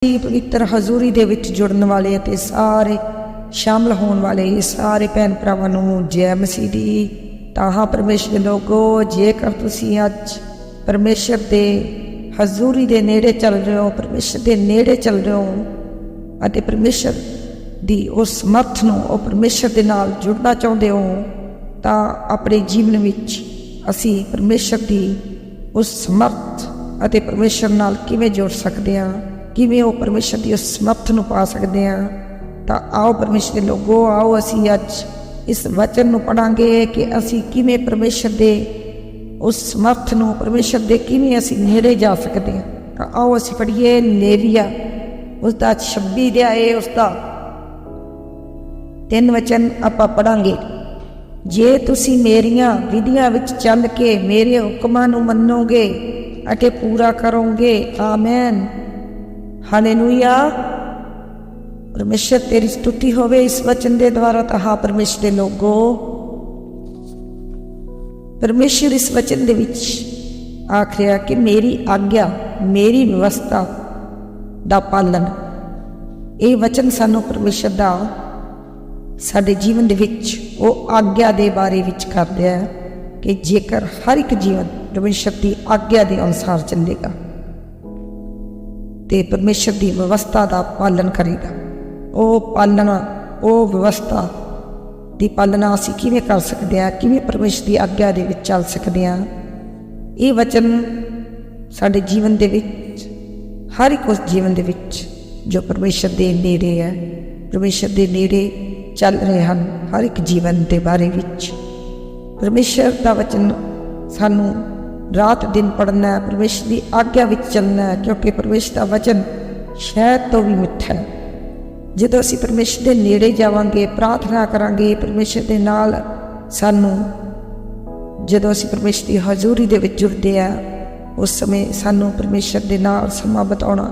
पवित्र हजूरी दे विच जुड़न वाले ते सारे शामिल होने वाले सारे भैन भरावां नूं जय मसीह दी। तां परमेश्वर दे लोगो, जेकर तुसीं अज परमेश्वर दे हजूरी दे नेड़े चल रहे हो, परमेश्वर दे नेड़े चल रहे हो अते परमेश्वर दी उस समर्थ नूं ओ परमेश्वर दे नाल जुड़ना चाहुंदे हो, तां अपने जीवन विच असीं परमेश्वर दी उस समर्थ अते परमेश्वर नाल किवें जुड़ सकदे हां, किवें वो परमेश्वर की उस समर्थ नूं पा सकते हैं। तो आओ परमेश्वर के लोगो, आओ असी अज इस वचन नूं पढ़ांगे कि असी किवें परमेश्वर के उस समर्थ नूं, परमेश्वर के किवें असी नेड़े जा सकते हैं। तो आओ असी पढ़िए लेविया उसका 26 अध्याय उसका 3 वचन आपां पढ़ांगे। जे तुसी मेरियां विधियां विच चल के मेरे हुक्मां नूं मन्नोगे अते पूरा करोगे, आमीन, हालेलुया। परमेश्वर तेरी स्तुति होवे इस वचन के द्वारा। तो परमेश्वर के लोगो, परमेश्वर इस वचन दे विच आख रहा कि मेरी आज्ञा, मेरी व्यवस्था दा पालन, ये वचन सानू परमेश्वर दा साडे जीवन दे विच वो आज्ञा दे बारे विच कर रहा है कि जेकर हर एक जीवन परमेश्वर की आज्ञा के अनुसार चलेगा ते परमेश्वर की व्यवस्था का पालन करेगा। वो पालना, वो व्यवस्था की पालना असी किवें कर सकते हैं, किवें परमेश्वर की आज्ञा दे विच चल सकते हैं। ये वचन साडे जीवन दे विच, हर एक उस जीवन दे विच जो परमेश्वर के नेड़े है, परमेश्वर के नेड़े चल रहे हैं, हर एक जीवन के बारे विच परमेश्वर का वचन सानू रात दिन पढ़ना है, परमेश्वर की आज्ञा विच चलना है, क्योंकि परमेश्वर का वचन शहद तो भी मिठा है। जो असी परमेश्वर के नेड़े जावांगे, प्रार्थना करांगे परमेश्वर के नाल, सानू जो असी परमेश्वर की हजूरी दे विच जुड़दे आ, उस समय सानू परमेश्वर के नाल समा बिताउणा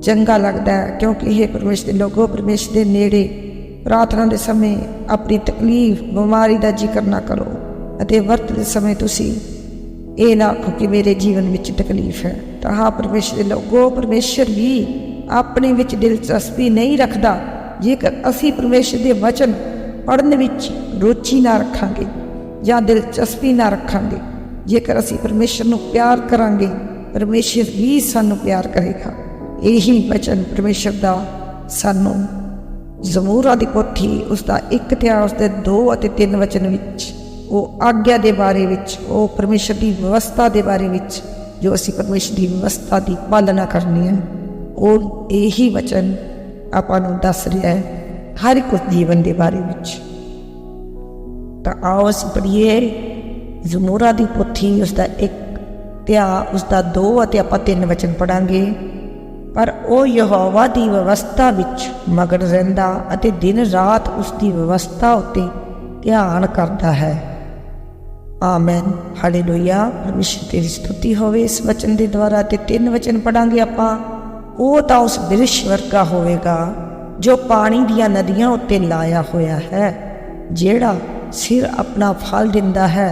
चंगा लगता है। क्योंकि ये परमेश्वर के लोगों, परमेश्वर के नेड़े प्रार्थना के समय अपनी तकलीफ, बीमारी का जिक्र ना करो अते वर्त के समय तुसी ये ना आखो कि मेरे जीवन में तकलीफ है। तो हाँ परमेश्वर के लोगो, परमेश्वर भी अपने विच दिलचस्पी नहीं रखता जेकर असी परमेश्वर के वचन पढ़ने विच रुचि ना रखांगे या दिलचस्पी ना रखांगे। जेकर असी परमेश्वर नूं प्यार करांगे, परमेश्वर भी सानू प्यार करेगा। यही वचन परमेश्वर का सानू जमूरा दी पोथी उसका 1 अध्याय उसके 2 और 3 वचन विच वो आज्ञा के बारे विच, वो परमेश्वर की व्यवस्था के बारे विच, जो असी परमेश्वर की व्यवस्था की पालना करनी है, और यही वचन आपां नूं दस रहा है हर एक जीवन के बारे विच। तो आओ असी पढ़िए जमूरा की पोथी उसका 1 अध्याय उसका 2 और आपां 3 वचन पढ़ांगे। पर वो यहोवा की व्यवस्था विच मगन रहिंदा अते दिन रात उसकी व्यवस्था उत्ते ध्यान करता है, आमीन, हालेलुया। परमेश्वर तेरी स्तुति होवे इस वचन के द्वारा। ते 3 वचन पढ़ांगे आपां। वो तो उस वृक्ष वर्गा होवेगा जो पानी दियां नदियां उत्ते लाया होया है, जेड़ा सिर अपना फल दिंदा है,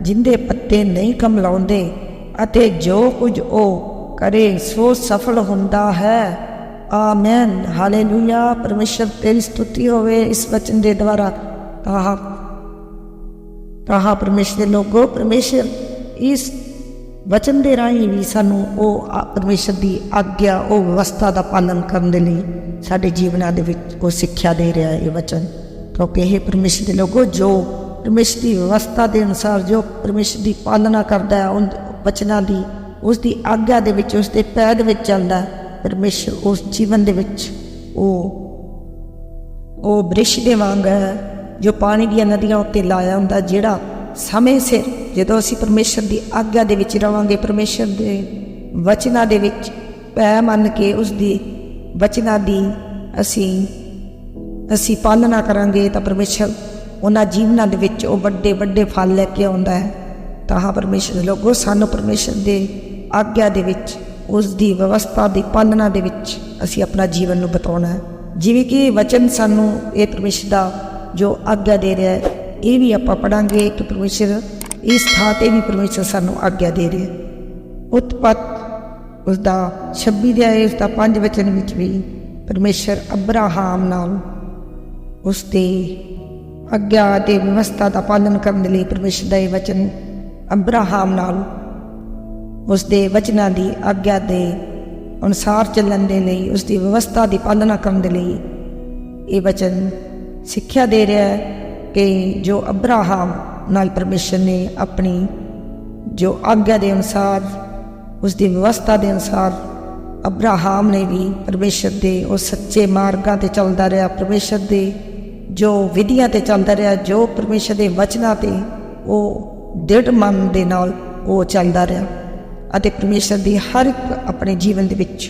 जिंदे पत्ते नहीं कमलाउंदे, अते जो कुछ ओ करे सो सफल हुंदा है, आमीन, हालेलुया। परमेश्वर तेरी स्तुति होवे इस वचन के द्वारा। कहा परमेश्वर लोगो, परमेश्वर इस वचन के राही भी सानू वो परमेश्वर की आज्ञा, वो व्यवस्था का पालन करने लिए साडे जीवना दे विच वो सिक्ख्या दे रहा है ये वचन। क्योंकि यह परमेश्वर के लोगो जो परमेश्वर की व्यवस्था के अनुसार, जो परमेश्वर की पालना करता है, उन वचनों की, उसकी आज्ञा दे विच, उसके पैद विच चलदा है, परमेश्वर उस जीवन दे विच वो वृक्ष दे वांग है जो पानी दियां नदियां उत्ते लाया हुंदा, जेड़ा समय सिर जदों असीं परमेश्वर की आज्ञा दे विच रहांगे, परमेश्वर के वचनां दे विच पै मन के उसकी वचनां दी असीं पालना करांगे, तो परमेश्वर उन्हां जीवनां दे विच वो वड्डे वड्डे फल लैके आउंदा है। तो हाँ परमेश्वर दे लोगो, सानू परमेश्वर दे आज्ञा दे विच, उसकी व्यवस्था की पालना दे विच असीं अपना जीवन नूं बिताउणा है। जिवें कि वचन सानू ये परमेश्वर दा जो आज्ञा दे रहा है, ये भी आपां पढ़ांगे कि परमेश्वर इस थां ते भी परमेश्वर सानू आज्ञा दे रहा है। उत्पत्ति उसका 26 अध्याय उसका 5 वचन विच भी परमेश्वर अब्राहम नाल उसकी आग्या ते व्यवस्था का पालन करने लई परमेश्वर का वचन अब्राहम नाल उसके वचनों की आग्या के अनुसार चलने के लिए उसकी व्यवस्था की पालना करने के लिए ये वचन सिक्ख्या दे रहा है कि जो अब्राहम नाल परमेश्वर ने अपनी जो आग्या के अनुसार उसकी व्यवस्था के अनुसार अब्राहम ने भी परमेश्वर के उस सच्चे मार्गां ते चलता रहा, परमेश्वर के जो विधियां ते चलता रहा, जो परमेश्वर के वचनां ते वो दृढ़ मन दे नाल वो चलता रहा अते परमेश्वर की हर एक अपने जीवन के विच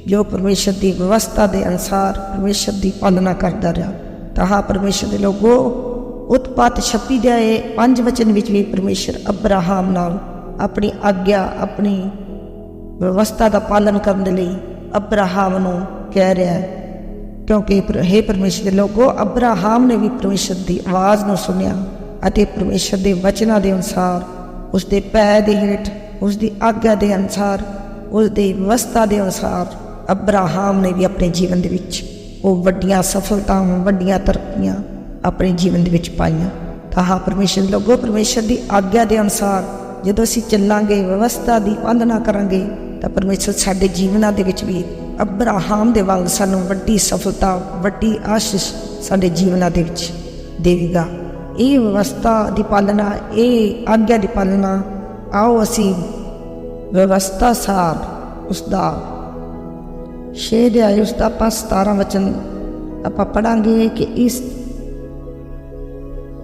जो परमेश्वर की व्यवस्था के अनुसार परमेश्वर की पालना करता रहा। ताहा परमेश्वर के लोगों उत्पत्ति 26 अध्याय 5 वचन विच भी परमेश्वर अब्राहम नाल अपनी आग्या अपनी व्यवस्था का पालन करने लई अब्राहम नूं कह रहा है, क्योंकि हे परमेश्वर के लोगों अब्राहम ने भी परमेश्वर की आवाज़ नूं सुनिया अते परमेश्वर के वचनों के अनुसार उसके पै दे हेठ उसकी आग्या के अनुसार उसकी व्यवस्था के अनुसार अब्राहम ने भी अपने जीवन के विच वो वड्डियां सफलतावां वड्डियां तरक्कियां अपने जीवन के पाइयां। ताहा परमेश्वर लोगों परमेश्वर की आग्या के अनुसार जो असीं चलांगे व्यवस्था की पालना करांगे तो परमेश्वर साडे जीवनां दे विच भी अब्राहम दे वांग सानूं वड्डी सफलता वड्डी आशीष साडे जीवनां दे विच देवेगा। ये व्यवस्था की पालना ये आग्या की पालना आओ असी व्यवस्था सार उसका 6 अध्याय उसका 17 वचन आपां पढ़ांगे कि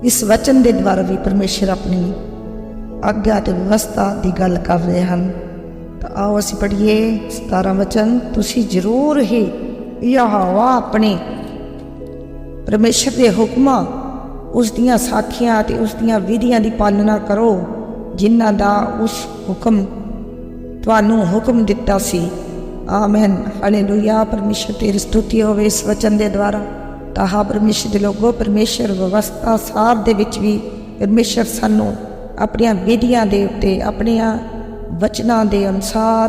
इस वचन के द्वारा भी परमेश्वर अपनी आग्या ते व्यवस्था की गल कर रहे हैं। तो आओ असी पढ़िए 17 वचन। तुसी जरूर ही यहोवा अपने परमेश्वर के हुक्मां उसदियां साखियां ते उसदियां विधियां की पालना करो जिन्हां दा उस हुक्म तुहानूं हुक्म दिता सी। आमीन हालेलुया। परमेश्वर तेरी स्तुति होवे इस वचन के द्वारा। ताहा परमेश्वर के लोगों परमेश्वर व्यवस्था सार दे विच भी परमेश्वर सानूं अपनियां विधियां दे उत्ते अपनियां वचनां दे अनुसार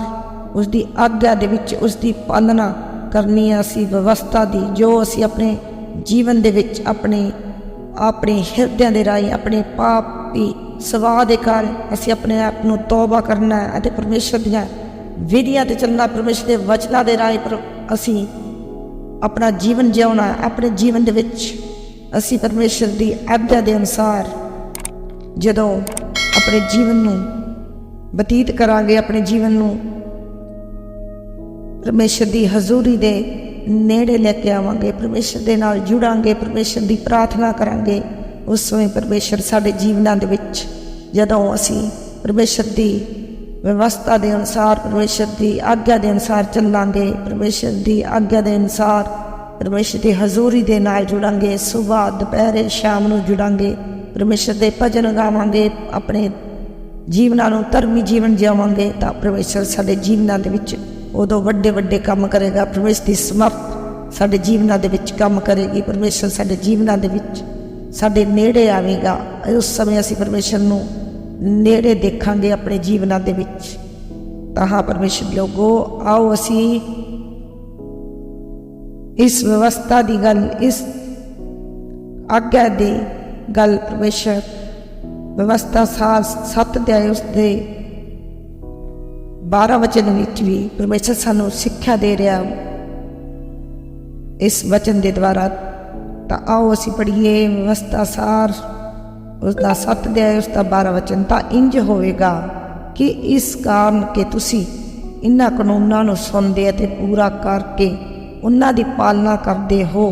उसकी आग्या दे विच उसकी पालना करनी है। असी व्यवस्था दी जो असी अपने जीवन दे विच अपने हिरदियां दे राही अपने पापी सुभाव के कारण असी अपने आप को तौबा करना है और परमेश्वर दियां विधियां ते चलना परमेश्वर के वचनां दे राही पर असी अपना जीवन जिउना है। अपने जीवन दे विच असी परमेश्वर की आज्ञा के अनुसार जदों अपने जीवन नूं बतीत करांगे अपने जीवन नूं परमेश्वर की हजूरी दे नेड़े लेके आवांगे परमेश्वर के नाल जुड़ांगे परमेश्वर की प्रार्थना करांगे उस समय परमेश्वर साडे जीवनां दे विच जदों असी परमेश्वर की व्यवस्था के अनुसार परमेश्वर की आज्ञा के अनुसार चलांगे परमेश्वर की आज्ञा के अनुसार परमेश्वर की हजूरी के नाल जुड़ांगे सुबह दोपहरे शाम नूं जुड़ांगे परमेश्वर के भजन गावांगे अपने जीवनां नूं धर्मी जीवन जिवांगे तां परमेश्वर साडे जीवनां दे विच उदों वड्डे वड्डे काम करेगा। परमेश्वर की समर्थ साडे जीवनां दे विच काम करेगी। परमेश्वर साडे जीवनां दे विच साडे नेड़े आवेगा। उस समय असीं परमेश्वर नूं नेड़े देखांगे अपने जीवनां दे विच। तां परमेश्वर लोगों आओ असीं इस व्यवस्था की गल इस आज्ञा दी गल परमेश्वर व्यवस्था 7 अध्याय उसके 12 वचन विच भी परमेश्वर सानू सिक्ख्या दे रहा इस वचन के द्वारा। तो आओ असी पढ़िए व्यवस्था सार उसका 7 अध्याय उसका 12 वचन। तो इंज होवेगा कि इस कारण के तुसी इन्हां कानूनां नूं सुनदे ते पूरा करके उन्हां दी पालना करदे हो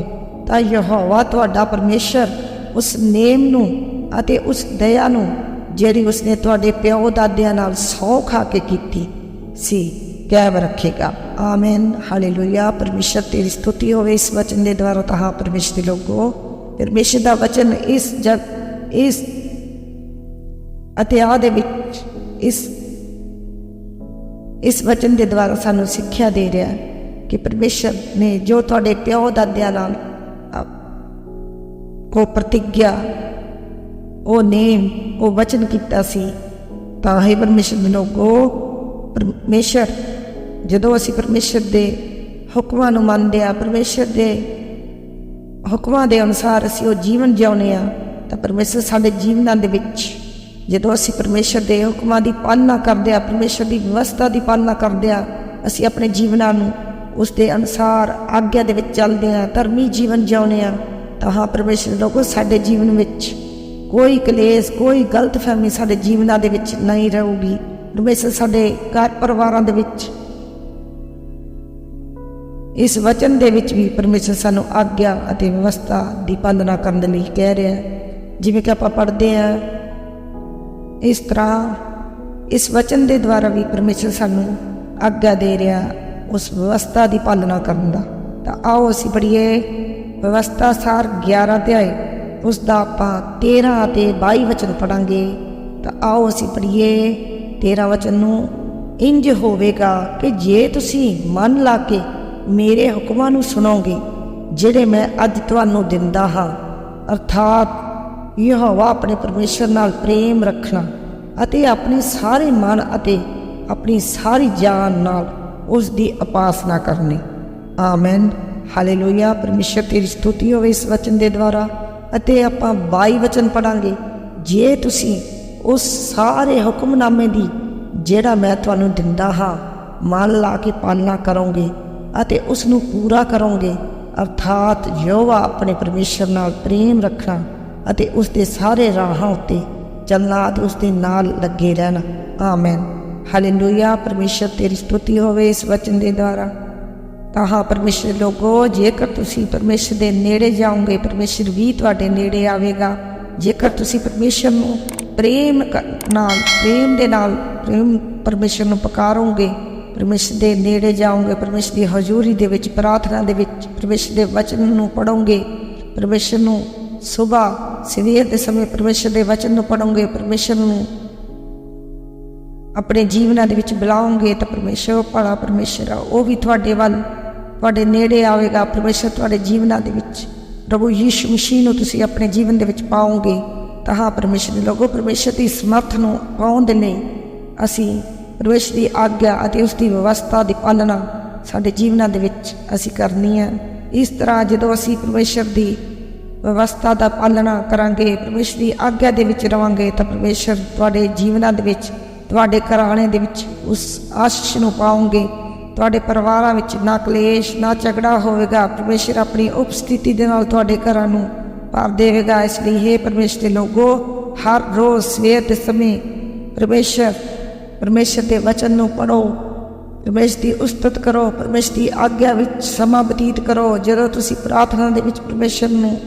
तां यहोवा तुहाडा परमेश्वर उस नेम नूं अते उस दया नूं जिहड़ी उसने तुहाडे प्यो दादियां नाल सौं खा के कीती सी कायम रखेगा। आमीन हालेलुया। परमेश्वर तेरी स्तुति होवे इस वचन के द्वारा। तां परमेश्वर लोगों परमेश्वर का वचन इस अध्याय दे विच इस वचन के द्वारा सानू सिक्ख्या दे रहा है कि परमेश्वर ने जो तुहाडे प्यो दादियां नाल को प्रतिज्ञा वो नेम वो वचन किया सी तां हे परमेश्वर लोगों परमेश्वर ਜਦੋਂ ਅਸੀਂ ਪਰਮੇਸ਼ਰ ਦੇ ਹੁਕਮਾਂ ਨੂੰ ਮੰਨਦੇ ਹਾਂ, ਪਰਮੇਸ਼ਰ ਦੇ ਹੁਕਮਾਂ ਦੇ ਅਨੁਸਾਰ ਅਸੀਂ ਉਹ ਜੀਵਨ ਜਿਉਂਦੇ ਹਾਂ, ਤਾਂ ਪਰਮੇਸ਼ਰ ਸਾਡੇ ਜੀਵਨਾਂ ਦੇ ਵਿੱਚ, ਜਦੋਂ ਅਸੀਂ ਪਰਮੇਸ਼ਰ ਦੇ ਹੁਕਮਾਂ ਦੀ ਪਾਲਣਾ ਕਰਦੇ ਹਾਂ, ਪਰਮੇਸ਼ਰ ਦੀ ਵਿਵਸਥਾ ਦੀ ਪਾਲਣਾ ਕਰਦੇ ਹਾਂ, ਅਸੀਂ ਆਪਣੇ ਜੀਵਨਾਂ ਨੂੰ ਉਸ ਦੇ ਅਨੁਸਾਰ ਆਗਿਆ ਦੇ ਵਿੱਚ ਚੱਲਦੇ ਹਾਂ, ਧਰਮੀ ਜੀਵਨ ਜਿਉਂਦੇ ਹਾਂ, ਤਾਂ ਹਾਂ ਪਰਮੇਸ਼ਰ ਲੋਕੋ ਸਾਡੇ ਜੀਵਨ ਵਿੱਚ ਕੋਈ ਕਲੇਸ਼, ਕੋਈ ਗਲਤਫਹਿਮੀ ਸਾਡੇ ਜੀਵਨਾਂ ਦੇ ਵਿੱਚ ਨਹੀਂ ਰਹੂਗੀ। ਪਰਮੇਸ਼ਰ ਸਾਡੇ ਘਰ ਪਰਿਵਾਰਾਂ ਦੇ ਵਿੱਚ, ਇਸ ਵਚਨ ਦੇ ਵਿੱਚ ਵੀ ਪਰਮੇਸ਼ਰ ਸਾਨੂੰ ਆਗਿਆ ਅਤੇ ਵਿਵਸਥਾ ਦੀ ਪਾਲਣਾ ਕਰਨ ਦੇ ਲਈ ਕਹਿ ਰਿਹਾ ਹੈ। ਜਿਵੇਂ ਕਿ ਆਪਾਂ ਪੜ੍ਹਦੇ ਹਾਂ, ਇਸ ਤਰ੍ਹਾਂ ਇਸ ਵਚਨ ਦੇ ਦੁਆਰਾ ਵੀ ਪਰਮੇਸ਼ਰ ਸਾਨੂੰ ਆਗਿਆ ਦੇ ਰਿਹਾ ਉਸ ਵਿਵਸਥਾ ਦੀ ਪਾਲਣਾ ਕਰਨ ਦਾ। ਤਾਂ ਆਓ ਅਸੀਂ ਪੜ੍ਹੀਏ ਵਿਵਸਥਾ ਸਾਰ 11 ਅਧਿਆਏ, ਉਸ ਦਾ ਆਪਾਂ 13 ਅਤੇ 22 ਵਚਨ ਪੜ੍ਹਾਂਗੇ। ਤਾਂ ਆਓ ਅਸੀਂ ਪੜ੍ਹੀਏ 13 ਵਚਨ ਨੂੰ। ਇੰਜ ਹੋਵੇਗਾ ਕਿ ਜੇ ਤੁਸੀਂ ਮਨ ਲਾ ਕੇ ਮੇਰੇ ਹੁਕਮਾਂ ਨੂੰ ਸੁਣੋਗੇ ਜਿਹੜੇ ਮੈਂ ਅੱਜ ਤੁਹਾਨੂੰ ਦਿੰਦਾ ਹਾਂ, ਅਰਥਾਤ ਯਹੋਵਾ ਆਪਣੇ ਪਰਮੇਸ਼ਰ ਨਾਲ ਪ੍ਰੇਮ ਰੱਖਣਾ ਅਤੇ ਆਪਣੇ ਸਾਰੇ ਮਨ ਅਤੇ ਆਪਣੀ ਸਾਰੀ ਜਾਨ ਨਾਲ ਉਸ ਦੀ ਉਪਾਸਨਾ ਕਰਨੀ। ਆਮੈਨ, ਹਾਲੇਲੂਇਆ। ਪਰਮੇਸ਼ਰ ਤੇਰੀ ਸਤੁਤੀ ਹੋਵੇ ਇਸ ਵਚਨ ਦੇ ਦੁਆਰਾ। ਅਤੇ ਆਪਾਂ 22 ਵਚਨ ਪੜਾਂਗੇ। ਜੇ ਤੁਸੀਂ ਉਸ ਸਾਰੇ ਹੁਕਮਨਾਮੇ ਦੀ ਜਿਹੜਾ ਮੈਂ ਤੁਹਾਨੂੰ ਦਿੰਦਾ ਹਾਂ ਮਨ ਲਾ ਕੇ ਪਾਲਣਾ ਕਰੋਗੇ ਅਤੇ ਉਸ ਨੂੰ ਪੂਰਾ ਕਰੋਗੇ, ਅਰਥਾਤ ਯਹੋਵਾ ਆਪਣੇ ਪਰਮੇਸ਼ਰ ਨਾਲ ਪ੍ਰੇਮ ਰੱਖਣਾ ਅਤੇ ਉਸ ਦੇ ਸਾਰੇ ਰਾਹਾਂ ਉੱਤੇ ਚੱਲਣਾ ਅਤੇ ਉਸ ਦੇ ਨਾਲ ਲੱਗੇ ਰਹਿਣਾ। ਆਮੈਨ, ਹਾਲੇਲੂਇਆ। ਪਰਮੇਸ਼ਰ ਤੇਰੀ ਸਤੁਤੀ ਹੋਵੇ ਇਸ ਵਚਨ ਦੇ ਦੁਆਰਾ। ਤਾਂ ਹਾਂ ਪਰਮੇਸ਼ਰ ਲੋਗੋ, ਜੇਕਰ ਤੁਸੀਂ ਪਰਮੇਸ਼ਰ ਦੇ ਨੇੜੇ ਜਾਓਗੇ, ਪਰਮੇਸ਼ਰ ਵੀ ਤੁਹਾਡੇ ਨੇੜੇ ਆਵੇਗਾ। ਜੇਕਰ ਤੁਸੀਂ ਪਰਮੇਸ਼ਰ ਨੂੰ ਪ੍ਰੇਮ ਦੇ ਨਾਲ ਪਰਮੇਸ਼ਰ ਨੂੰ ਪੁਕਾਰੋਗੇ, ਪਰਮੇਸ਼ਰ ਦੇ ਨੇੜੇ ਜਾਓਗੇ, ਪਰਮੇਸ਼ਰ ਦੀ ਹਜ਼ੂਰੀ ਦੇ ਵਿੱਚ, ਪ੍ਰਾਰਥਨਾ ਦੇ ਵਿੱਚ ਪਰਮੇਸ਼ਰ ਦੇ ਵਚਨ ਨੂੰ ਪੜ੍ਹੋਗੇ, ਪਰਮੇਸ਼ਰ ਨੂੰ ਸੁਬਾਹ ਸਵੇਰ ਦੇ ਸਮੇਂ ਪਰਮੇਸ਼ਰ ਦੇ ਵਚਨ ਨੂੰ ਪੜ੍ਹੋਗੇ, ਪਰਮੇਸ਼ਰ ਨੂੰ ਆਪਣੇ ਜੀਵਨਾਂ ਦੇ ਵਿੱਚ ਬੁਲਾਓਗੇ, ਤਾਂ ਪਰਮੇਸ਼ਰ ਭਲਾ ਪਰਮੇਸ਼ਰ ਆ, ਉਹ ਵੀ ਤੁਹਾਡੇ ਵੱਲ, ਤੁਹਾਡੇ ਨੇੜੇ ਆਵੇਗਾ। ਪਰਮੇਸ਼ਰ ਤੁਹਾਡੇ ਜੀਵਨਾਂ ਦੇ ਵਿੱਚ ਪ੍ਰਭੂ ਯੀਸ਼ੂ ਮਸੀਹ ਨੂੰ ਤੁਸੀਂ ਆਪਣੇ ਜੀਵਨ ਦੇ ਵਿੱਚ ਪਾਓਗੇ। ਤਾਂ ਹਾਂ ਪਰਮੇਸ਼ਰ ਦੇ ਲੋਗੋ, ਪਰਮੇਸ਼ਰ ਦੀ ਸਮਰਥ ਨੂੰ ਪਾਉਣ ਦੇ ਲਈ ਅਸੀਂ ਪਰਮੇਸ਼ਰ ਦੀ ਆਗਿਆ ਅਤੇ ਉਸ ਦੀ ਵਿਵਸਥਾ ਦੀ ਪਾਲਣਾ ਸਾਡੇ ਜੀਵਨਾਂ ਦੇ ਵਿੱਚ ਅਸੀਂ ਕਰਨੀ ਹੈ। ਇਸ ਤਰ੍ਹਾਂ ਜਦੋਂ ਅਸੀਂ ਪਰਮੇਸ਼ਰ ਦੀ ਵਿਵਸਥਾ ਦਾ ਪਾਲਣਾ ਕਰਾਂਗੇ, ਪਰਮੇਸ਼ਰ ਦੀ ਆਗਿਆ ਦੇ ਵਿੱਚ ਰਵਾਂਗੇ, ਤਾਂ ਪਰਮੇਸ਼ਰ ਤੁਹਾਡੇ ਜੀਵਨਾਂ ਦੇ ਵਿੱਚ, ਤੁਹਾਡੇ ਘਰਾਣੇ ਦੇ ਵਿੱਚ ਉਸ ਆਸ਼ੀਸ਼ ਨੂੰ ਪਾਓਗੇ। ਤੁਹਾਡੇ ਪਰਿਵਾਰਾਂ ਵਿੱਚ ਨਾ ਕਲੇਸ਼, ਨਾ ਝਗੜਾ ਹੋਵੇਗਾ। ਪਰਮੇਸ਼ਰ ਆਪਣੀ ਉਪਸਥਿਤੀ ਦੇ ਨਾਲ ਤੁਹਾਡੇ ਘਰਾਂ ਨੂੰ ਭਰ ਦੇਵੇਗਾ। ਇਸ ਲਈ ਹੇ ਪਰਮੇਸ਼ਰ ਦੇ ਲੋਗੋ, ਹਰ ਰੋਜ਼ ਸਵੇਰ ਦੇ ਸਮੇਂ ਪਰਮੇਸ਼ਰ ਦੇ ਵਚਨ ਨੂੰ ਪੜ੍ਹੋ, ਪਰਮੇਸ਼ਰ ਦੀ ਉਸਤਤ ਕਰੋ, ਪਰਮੇਸ਼ਰ ਦੀ ਆਗਿਆ ਵਿੱਚ ਸਮਾਂ ਬਤੀਤ ਕਰੋ। ਜਦੋਂ ਤੁਸੀਂ ਪ੍ਰਾਰਥਨਾ ਦੇ ਵਿੱਚ ਪਰਮੇਸ਼ਰ ਨੂੰ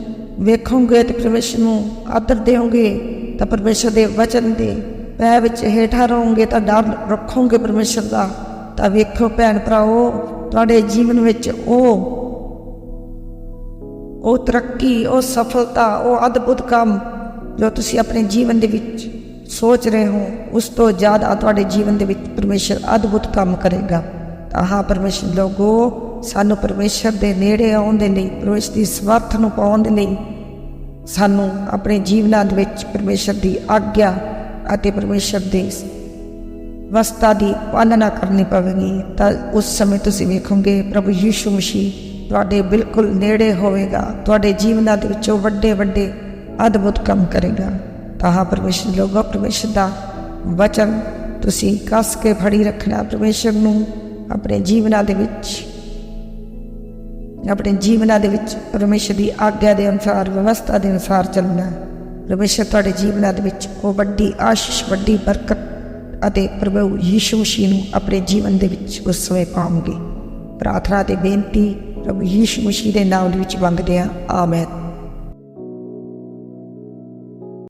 ਵੇਖੋਗੇ ਤੇ ਪਰਮੇਸ਼ਰ ਨੂੰ ਆਦਰ ਦਿਓਗੇ, ਤਾਂ ਪਰਮੇਸ਼ਰ ਦੇ ਵਚਨ ਦੇ ਪੈ ਵਿੱਚ ਹੇਠਾਂ ਰਹੋਗੇ, ਤਾਂ ਡਰ ਰੱਖੋਗੇ ਪਰਮੇਸ਼ਰ ਦਾ। ਤਾਂ ਵੇਖੋ ਭੈਣ ਭਰਾਓ, ਤੁਹਾਡੇ ਜੀਵਨ ਵਿੱਚ ਉਹ ਤਰੱਕੀ, ਉਹ ਸਫਲਤਾ, ਉਹ ਅਦਭੁਤ ਕੰਮ ਜੋ ਤੁਸੀਂ ਆਪਣੇ ਜੀਵਨ ਦੇ ਵਿੱਚ ਸੋਚ ਰਹੇ ਹੋ, ਉਸ ਤੋਂ ਜ਼ਿਆਦਾ ਤੁਹਾਡੇ ਜੀਵਨ ਦੇ ਵਿੱਚ ਪਰਮੇਸ਼ਰ ਅਦਭੁਤ ਕੰਮ ਕਰੇਗਾ। ਤਾਂ ਹਾਂ ਪਰਮੇਸ਼ਰ ਲੋਗੋ, ਸਾਨੂੰ ਪਰਮੇਸ਼ਰ ਦੇ ਨੇੜੇ ਆਉਣ ਦੇ ਲਈ, ਪਰਮੇਸ਼ਰ ਦੀ ਸਮਰਥ ਨੂੰ ਪਾਉਣ ਦੇ ਲਈ ਸਾਨੂੰ ਆਪਣੇ ਜੀਵਨਾਂ ਦੇ ਵਿੱਚ ਪਰਮੇਸ਼ਰ ਦੀ ਆਗਿਆ ਅਤੇ ਪਰਮੇਸ਼ਰ ਦੇ ਵਿਵਸਥਾ ਦੀ ਪਾਲਣਾ ਕਰਨੀ ਪਵੇਗੀ। ਤਾਂ ਉਸ ਸਮੇਂ ਤੁਸੀਂ ਵੇਖੋਗੇ ਪ੍ਰਭੂ ਯੀਸ਼ੂ ਮਸੀਹ ਤੁਹਾਡੇ ਬਿਲਕੁਲ ਨੇੜੇ ਹੋਵੇਗਾ, ਤੁਹਾਡੇ ਜੀਵਨਾਂ ਦੇ ਵਿੱਚੋਂ ਵੱਡੇ ਵੱਡੇ ਅਦਭੁਤ ਕੰਮ ਕਰੇਗਾ। ਤਾਂ ਹਾਂ ਪਰਮੇਸ਼ਰ ਲੋਗੋ, ਪਰਮੇਸ਼ਰ ਦਾ ਵਚਨ ਤੁਸੀਂ ਕੱਸ ਕੇ ਫੜੀ ਰੱਖਣਾ, ਪਰਮੇਸ਼ਰ ਨੂੰ ਆਪਣੇ ਜੀਵਨਾਂ ਦੇ ਵਿੱਚ ਪਰਮੇਸ਼ਰ ਦੀ ਆਗਿਆ ਦੇ ਅਨੁਸਾਰ, ਵਿਵਸਥਾ ਦੇ ਅਨੁਸਾਰ ਚੱਲਣਾ। ਪਰਮੇਸ਼ਰ ਤੁਹਾਡੇ ਜੀਵਨਾਂ ਦੇ ਵਿੱਚ ਉਹ ਵੱਡੀ ਆਸ਼ੀਸ਼, ਵੱਡੀ ਬਰਕਤ ਅਤੇ ਪ੍ਰਭੂ ਯੀਸ਼ੂ ਮਸੀਹ ਨੂੰ ਆਪਣੇ ਜੀਵਨ ਦੇ ਵਿੱਚ ਉਸ ਸਮੇਂ ਪਾਉਂਗੇ। ਪ੍ਰਾਰਥਨਾ ਤੇ ਬੇਨਤੀ ਪ੍ਰਭੂ ਯੀਸ਼ੂ ਮਸੀਹ ਦੇ ਨਾਮ ਦੇ ਵਿੱਚ ਮੰਗਦੇ ਹਾਂ, ਆਮੈਨ।